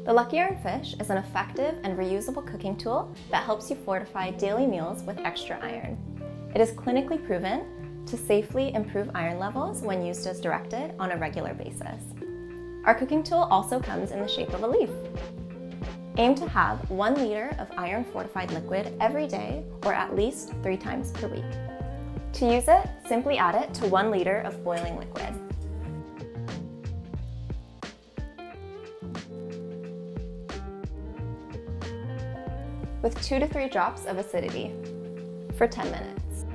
The Lucky Iron Fish is an effective and reusable cooking tool that helps you fortify daily meals with extra iron. It is clinically proven to safely improve iron levels when used as directed on a regular basis. Our cooking tool also comes in the shape of a leaf. Aim to have 1 liter of iron-fortified liquid every day or at least 3 times per week. To use it, simply add it to 1 liter of boiling liquid. With 2 to 3 drops of acidity for 10 minutes.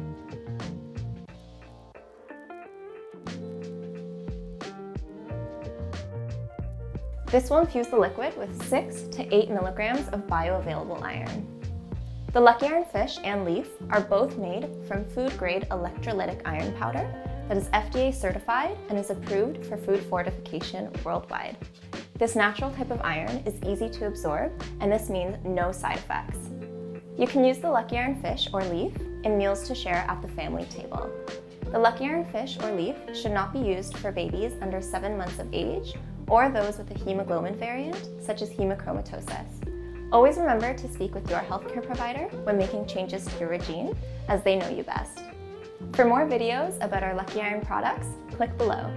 This will infuse the liquid with 6 to 8 milligrams of bioavailable iron. The Lucky Iron Fish and leaf are both made from food-grade electrolytic iron powder that is FDA certified and is approved for food fortification worldwide. This natural type of iron is easy to absorb, and this means no side effects. You can use the Lucky Iron Fish or leaf in meals to share at the family table. The Lucky Iron Fish or leaf should not be used for babies under 7 months of age or those with a hemoglobin variant, such as hemochromatosis. Always remember to speak with your healthcare provider when making changes to your regime, as they know you best. For more videos about our Lucky Iron products, click below.